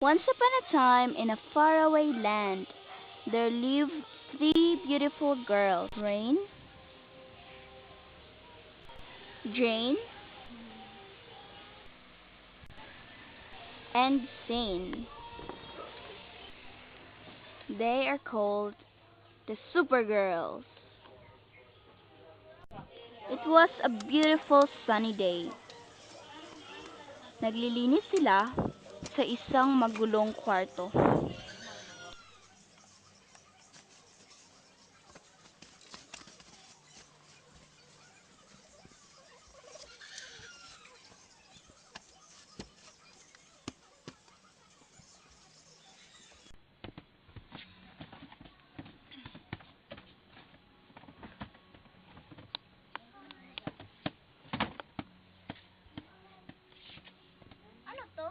Once upon a time, in a faraway land, there lived three beautiful girls, Rain, Jane, and Zane. They are called the Supergirls. It was a beautiful sunny day. Naglilinis sila sa isang magulong kwarto. Ano to?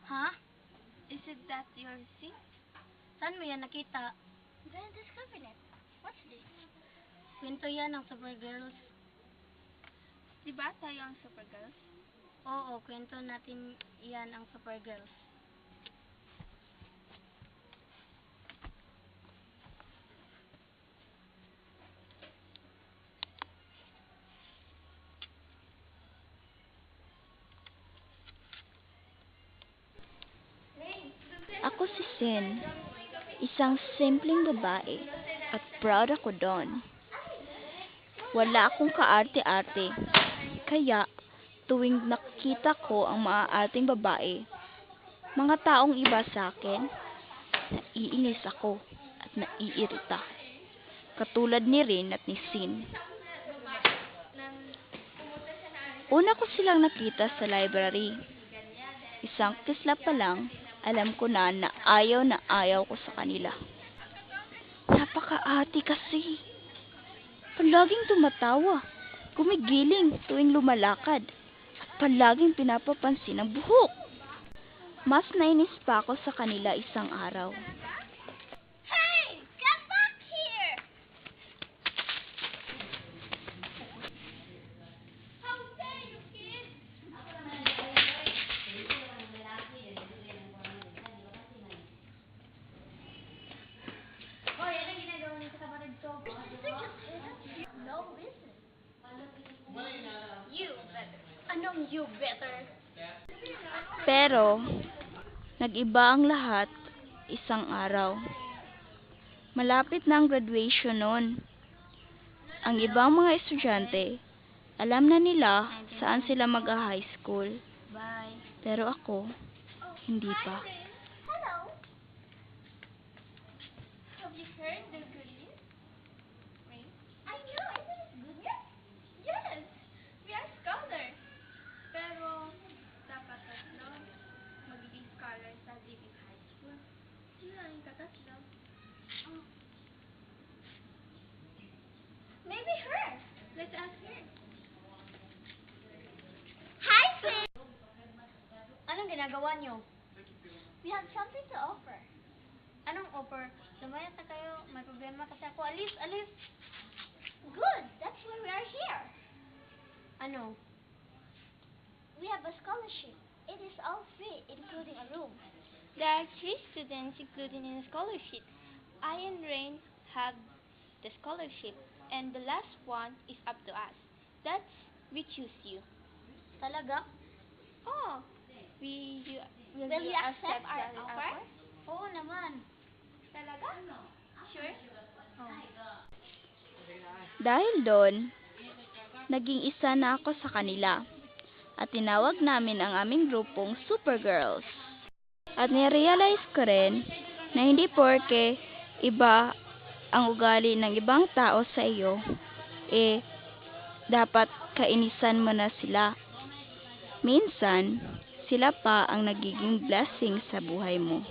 Ha? Is it that your sink? Saan mo yan nakita? Then this cabinet. What's this? Kwento yan ng Supergirls. Diba tayo ang Supergirls? Oo, kwento natin yan ang Supergirls. Ako si Sin, isang simpleng babae at proud ako doon. Wala akong kaarte-arte, kaya tuwing nakita ko ang maaarting babae, mga taong iba sa akin, naiinis ako at naiirita. Katulad ni Rin at ni Sin. Una ko silang nakita sa library. Isang kislap pa lang, alam ko na ayaw ko sa kanila. Napakaati kasi. Palaging tumatawa, gumigiling tuwing lumalakad, at palaging pinapapansin ang buhok. Mas nainis pa ako sa kanila isang araw. Hey! Come back here! How dare you, kid? Hoy, anong ginagawa niyo sa kapatid ko? No business. You better. Anong you better? Pero, nag-iba ang lahat isang araw. Malapit na ang graduation noon. Ang ibang mga estudyante, alam na nila saan sila mag-high school. Bye. Pero ako, hindi pa. Hello. Have you heard the good news? Wait. I know, isn't it good news? Yes, we are scholars. Pero, dapat tatlo, magiging scholars sa Living High School. Sino lang yung katatlo? Oh. Maybe her. Let's ask her. Hi, sis! Anong ginagawa niyo? We have something to offer. Anong offer? Lumayas na kayo. May problema kasi ako. Alis, alis. Good, that's why we are here. Ano? We have a scholarship. It is all free, including a room. There are 3 students included in the scholarship. I and Rain have the scholarship, and the last one is up to us. That's we choose you. Talaga? Oh, will Will you you accept our the offer? Oo naman. Talaga? Sure? Dahil doon, naging isa na ako sa kanila. At tinawag namin ang aming grupong Supergirls. At nirealize ko rin na hindi porke iba ang ugali ng ibang tao sa iyo, dapat kainisan mo na sila. Minsan, sila pa ang nagiging blessing sa buhay mo.